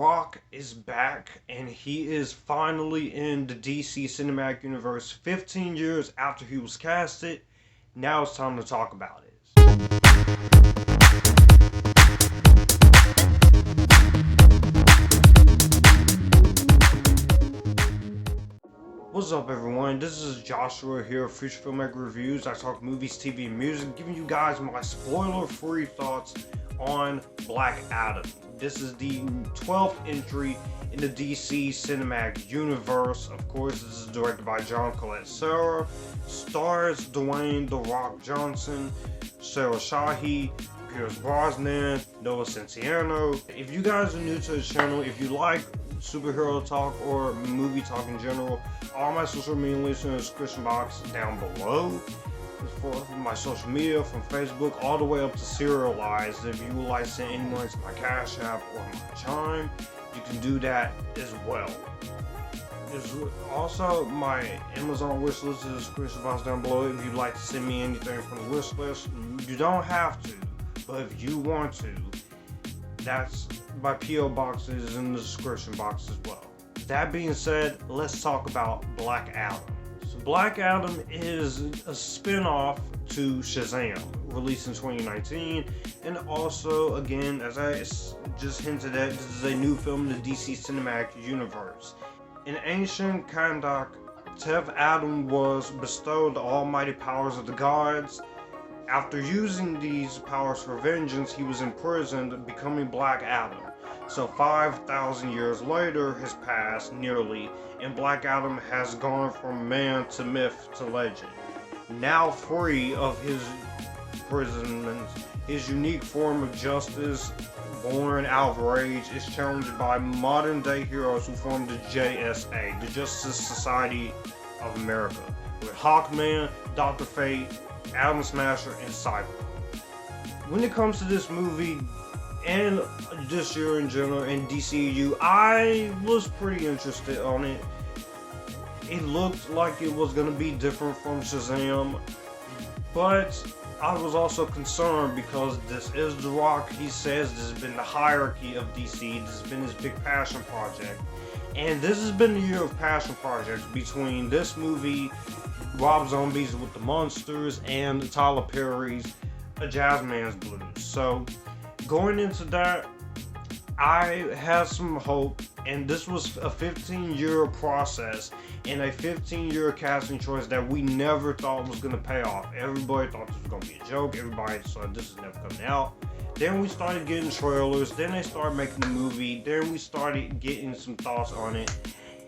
Rock is back, and he is finally in the DC Cinematic Universe 15 years after he was casted. Now it's time to talk about it. What's up, everyone? This is Joshua here of Future Filmmaker Reviews. I talk movies, TV, and music, giving you guys my spoiler-free thoughts on Black Adam. This is the 12th entry in the DC Cinematic Universe. Of course, this is directed by Jaume Collet-Serra, stars Dwayne "The Rock" Johnson, Sarah Shahi, Pierce Brosnan, Noah Centineo. If you guys are new to the channel, if you like superhero talk or movie talk in general, all my social media links in the description box down below. For my social media, from Facebook all the way up to serialized. If you would like to send any money to my Cash App or my Chime, you can do that as well. There's also my Amazon wish list in the description box down below. If you'd like to send me anything from the wish list, you don't have to, but if you want to, that's my PO box is in the description box as well. That being said, let's talk about Black Adam. Black Adam is a spin-off to Shazam, released in 2019, and also, again, as I just hinted at, this is a new film in the DC Cinematic Universe. In ancient Kahndaq, Teth Adam was bestowed the almighty powers of the gods. After using these powers for vengeance, he was imprisoned, becoming Black Adam. So 5,000 years later has passed, nearly, and Black Adam has gone from man to myth to legend. Now free of his imprisonment, his unique form of justice, born out of rage, is challenged by modern day heroes who form the JSA, the Justice Society of America, with Hawkman, Dr. Fate, Adam Smasher, and Cyclone. When it comes to this movie, and this year in general in DCU, I was pretty interested on it. It looked like it was going to be different from Shazam, but I was also concerned because this is The Rock. He says this has been the hierarchy of DC, this has been his big passion project, and this has been the year of passion projects between this movie, Rob Zombie's with the Monsters, and Tyler Perry's A Jazzman's Blues. So going into that, I had some hope, and this was a 15-year process and a 15-year casting choice that we never thought was going to pay off. Everybody thought this was going to be a joke. Everybody thought this is never coming out. Then we started getting trailers. Then they started making the movie. Then we started getting some thoughts on it.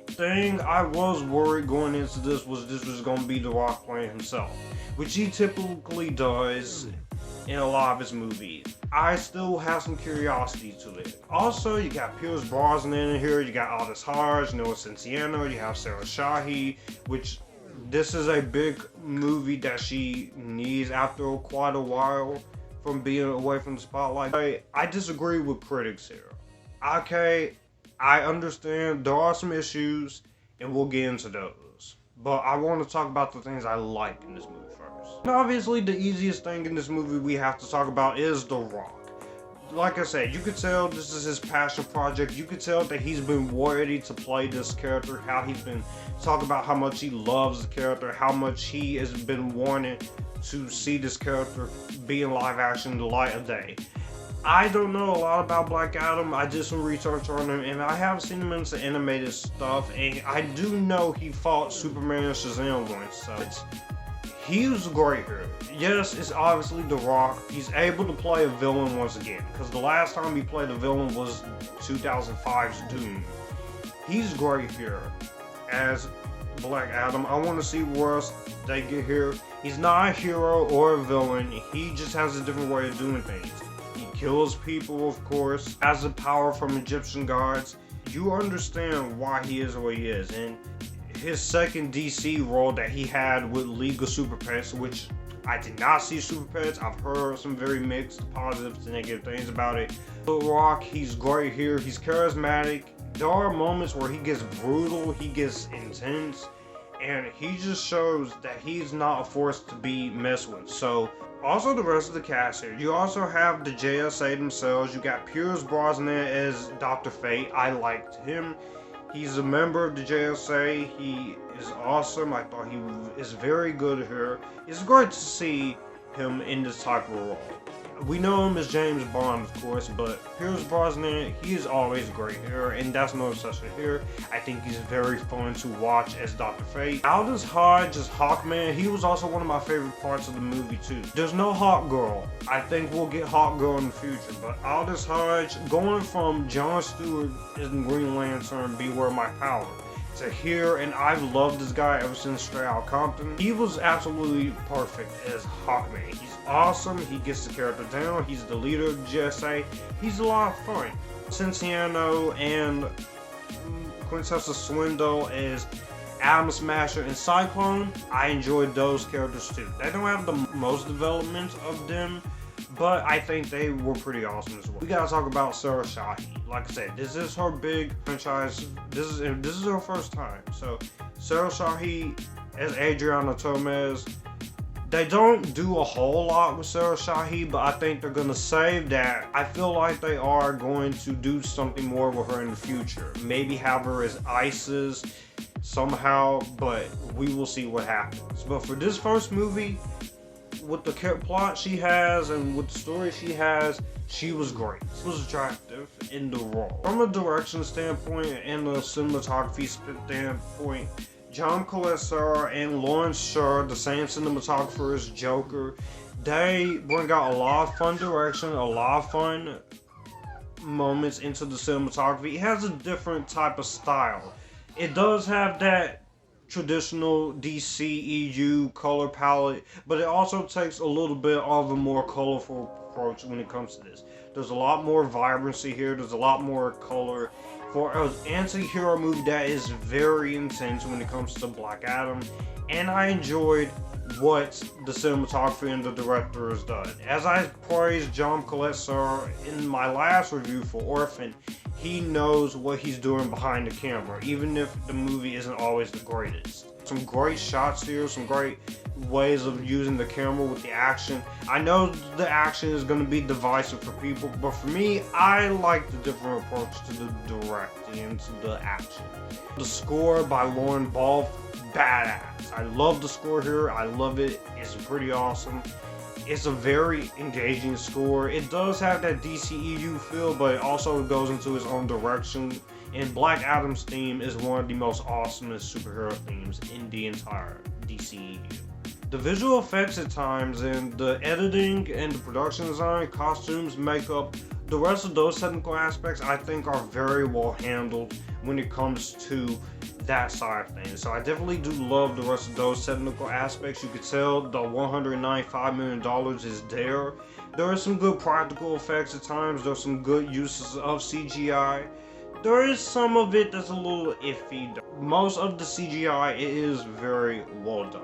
Thing I was worried going into this was going to be The Rock playing himself, which he typically does in a lot of his movies. I still have some curiosity to it. Also, you got Pierce Brosnan in here, you got Aldous Hodge, Noah Centineo, you have Sarah Shahi, which this is a big movie that she needs after quite a while from being away from the spotlight. I disagree with critics here. Okay, I understand there are some issues, and we'll get into those. But I want to talk about the things I like in this movie first. And obviously, the easiest thing in this movie we have to talk about is The Rock. Like I said, you could tell this is his passion project. You could tell that he's been ready to play this character, how he's been talking about how much he loves the character, how much he has been wanting to see this character be in live action, the light of day. I don't know a lot about Black Adam. I did some research on him, and I have seen him in some animated stuff, and I do know he fought Superman and Shazam once, so he was great here. Yes, it's obviously The Rock. He's able to play a villain once again, because the last time he played a villain was 2005's Doom. He's great here as Black Adam. I want to see where else they get here. He's not a hero or a villain. He just has a different way of doing things. He kills people, of course, has the power from Egyptian gods. You understand why he is the way he is. And his second DC role that he had with League of Super Pets, which I did not see Super Pets. I've heard some very mixed positive to negative things about it. The Rock, he's great here. He's charismatic. There are moments where he gets brutal, he gets intense, and he just shows that he's not a force to be messed with. So, also the rest of the cast here. You also have the JSA themselves. You got Pierce Brosnan as Dr. Fate. I liked him. He's a member of the JSA. He is awesome. I thought he is very good here. It's great to see him in this type of role. We know him as James Bond, of course, but Pierce Brosnan, he is always great here, and that's no exception here. I think he's very fun to watch as Dr. Fate. Aldous Hodge as Hawkman, he was also one of my favorite parts of the movie too. There's no Hawk Girl. I think we'll get Hawk Girl in the future, but Aldous Hodge, going from Jon Stewart in Green Lantern, Beware My Power, to here, and I've loved this guy ever since Straight Outta Compton. He was absolutely perfect as Hawkman. He's awesome, he gets the character down, he's the leader of the GSA, he's a lot of fun. Cinciano and Quintessa Swindle as Adam, Smasher, and Cyclone, I enjoyed those characters too. They don't have the most development of them, but I think they were pretty awesome as well. We gotta talk about Sarah Shahi. Like I said, this is her big franchise. This is her first time. So Sarah Shahi as Adriana Tomez. They don't do a whole lot with Sarah Shahi, but I think they're gonna save that. I feel like they are going to do something more with her in the future. Maybe have her as Isis somehow, but we will see what happens. But for this first movie, with the plot she has and with the story she has, she was great. She was attractive in the role. From a direction standpoint and a cinematography standpoint, Jaume Collet-Serra and Lawrence Sher, the same cinematographer as Joker, they bring out a lot of fun direction, a lot of fun moments into the cinematography. It has a different type of style. It does have that traditional DCEU color palette, but it also takes a little bit of a more colorful approach when it comes to this. There's a lot more vibrancy here, there's a lot more color. For an anti-hero movie that is very intense when it comes to Black Adam, and I enjoyed what the cinematographer and the director has done. As I praised Jaume Collet-Serra in my last review for Orphan, he knows what he's doing behind the camera, even if the movie isn't always the greatest. Some great shots here, some great ways of using the camera with the action. I know the action is going to be divisive for people, but for me, I like the different approach to the directing and to the action. The score by Lauren Ball, badass. I love the score here, I love it, it's pretty awesome. It's a very engaging score. It does have that DCEU feel, but it also goes into its own direction. And Black Adam's theme is one of the most awesomest superhero themes in the entire DCEU. The visual effects at times and the editing and the production design, costumes, makeup, the rest of those technical aspects I think are very well handled when it comes to that side of things. So I definitely do love the rest of those technical aspects. You could tell the $195 million is there. There are some good practical effects at times. There's some good uses of CGI. There is some of it that's a little iffy. Most of the CGI is very well done.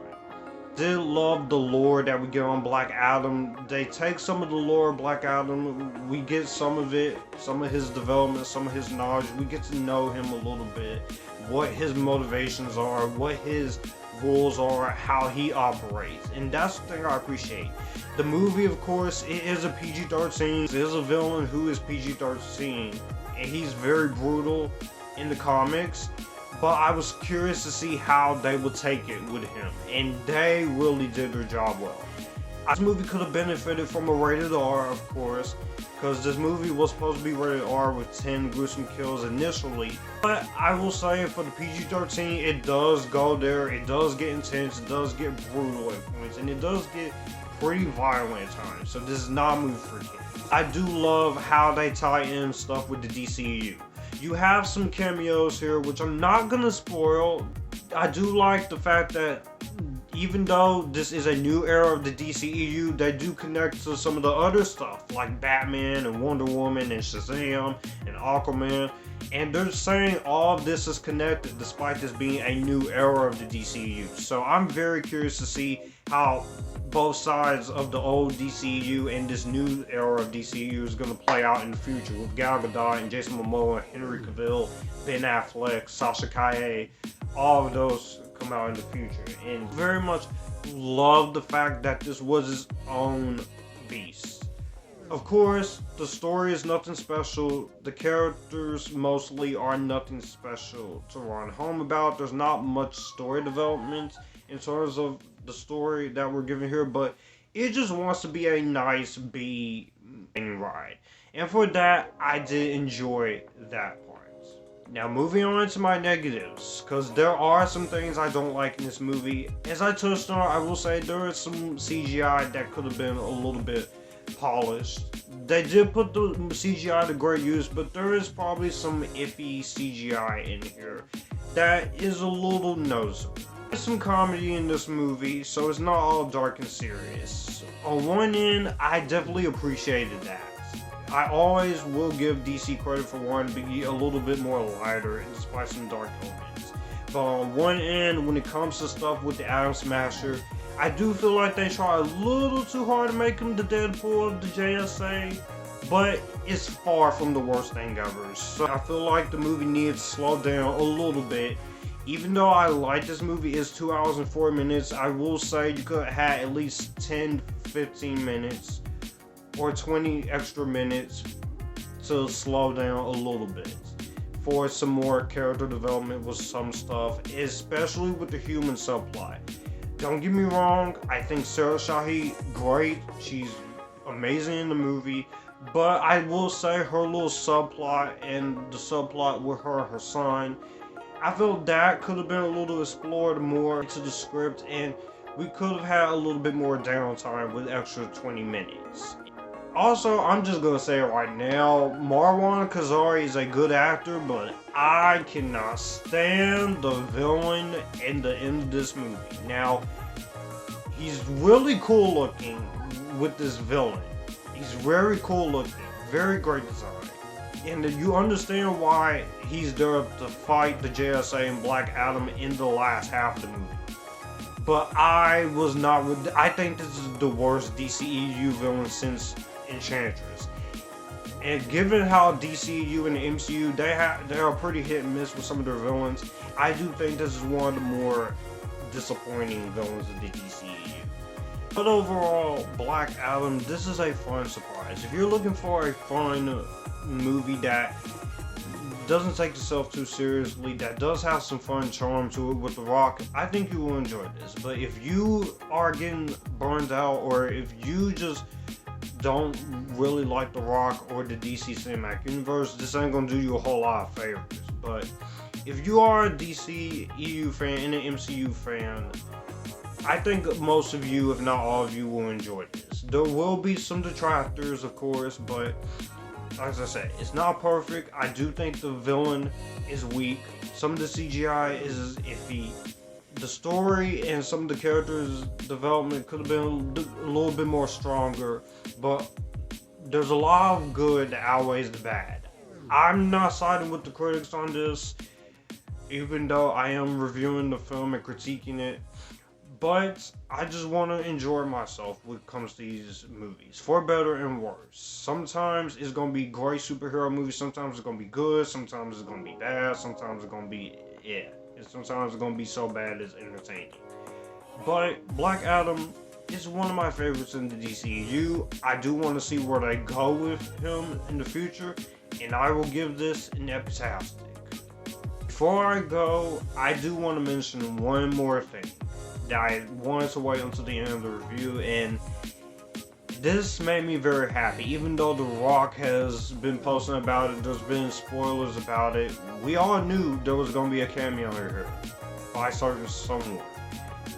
Did love the lore that we get on Black Adam. They take some of the lore of Black Adam, we get some of it, some of his development, some of his knowledge. We get to know him a little bit, what his motivations are, what his rules are, how he operates, and that's the thing I appreciate. The movie, of course, it is a PG-13. It is a villain who is PG-13, and he's very brutal in the comics. But I was curious to see how they would take it with him, and they really did their job well. This movie could have benefited from a rated R, of course, because this movie was supposed to be rated R with 10 gruesome kills initially. But I will say for the PG-13, it does go there, it does get intense, it does get brutal at points, and it does get pretty violent at times. So this is not a movie for kids. I do love how they tie in stuff with the DCEU. You have some cameos here, which I'm not gonna spoil. I do like the fact that even though this is a new era of the DCEU, they do connect to some of the other stuff, like Batman and Wonder Woman and Shazam and Aquaman. And they're saying all of this is connected despite this being a new era of the DCEU. So I'm very curious to see how both sides of the old DCEU and this new era of DCEU is going to play out in the future with Gal Gadot and Jason Momoa, Henry Cavill, Ben Affleck, Sasha Calle, all of those come out in the future. And very much love the fact that this was his own beast. Of course, the story is nothing special. The characters mostly are nothing special to run home about. There's not much story development in terms of the story that we're given here, but it just wants to be a nice B ride. And for that, I did enjoy that part. Now moving on to my negatives, because there are some things I don't like in this movie. As I touched on, I will say there is some CGI that could have been a little bit polished. They did put the CGI to great use, but there is probably some iffy CGI in here that is a little noticeable. There's some comedy in this movie, so it's not all dark and serious. On one end, I definitely appreciated that. I always will give DC credit for wanting to be a little bit more lighter despite some dark elements. But on one end, when it comes to stuff with the Atom Smasher, I do feel like they try a little too hard to make him the Deadpool of the JSA, but it's far from the worst thing ever. So I feel like the movie needs to slow down a little bit. Even though I like this movie, it's 2 hours and 4 minutes, I will say you could have had at least 10-15 minutes or 20 extra minutes to slow down a little bit for some more character development with some stuff, especially with the human subplot. Don't get me wrong, I think Sarah Shahi great, she's amazing in the movie, but I will say her little subplot and the subplot with her son, I feel that could have been a little explored more into the script, and we could have had a little bit more downtime with extra 20 minutes. Also, I'm just gonna say it right now, Marwan Kazari is a good actor, but I cannot stand the villain in the end of this movie. Now, he's really cool looking with this villain. He's very cool looking, very great design. And you understand why he's there to fight the JSA and Black Adam in the last half of the movie. But I think this is the worst DCEU villain since Enchantress. And given how DCU and the MCU, they are pretty hit and miss with some of their villains, I do think this is one of the more disappointing villains of the DCEU. But overall, Black Adam, this is a fun surprise. If you're looking for a fun movie that doesn't take itself too seriously, that does have some fun charm to it with The Rock, I think you will enjoy this. But if you are getting burned out, or if you just don't really like The Rock or the DC Cinematic Universe, this ain't gonna do you a whole lot of favors. But if you are a DC EU fan and an MCU fan, I think most of you, if not all of you, will enjoy this. There will be some detractors, of course, but as I said, it's not perfect. I do think the villain is weak. Some of the CGI is iffy. The story and some of the characters' development could have been a little bit more stronger, but there's a lot of good that outweighs the bad. I'm not siding with the critics on this, even though I am reviewing the film and critiquing it, but I just want to enjoy myself when it comes to these movies, for better and worse. Sometimes it's going to be great superhero movies, sometimes it's going to be good, sometimes it's going to be bad, sometimes it's going to be and sometimes it's going to be so bad it's entertaining. But Black Adam is one of my favorites in the DCU. I do want to see where they go with him in the future, and I will give this an Epictastic. Before I go, I do want to mention one more thing that I wanted to wait until the end of the review, and this made me very happy. Even though The Rock has been posting about it, there's been spoilers about it, we all knew there was going to be a cameo here by certain someone.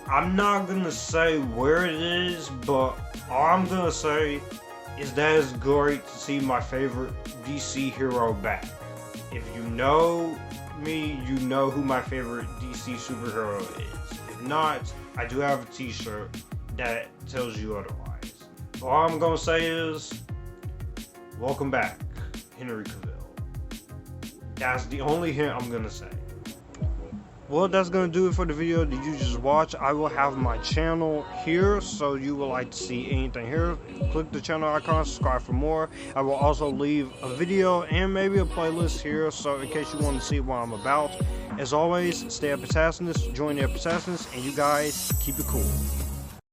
I'm not going to say where it is, but all I'm going to say is that it's great to see my favorite DC hero back. If you know me, you know who my favorite DC superhero is. If not, I do have a t-shirt that tells you otherwise. All I'm gonna say is, welcome back, Henry Cavill. That's the only hint I'm gonna say. Well, that's gonna do it for the video that you just watched. I will have my channel here, so you would like to see anything here, click the channel icon, subscribe for more. I will also leave a video and maybe a playlist here, so in case you want to see what I'm about. As always, stay Epictasticness, join the Epictasticness, and you guys keep it cool.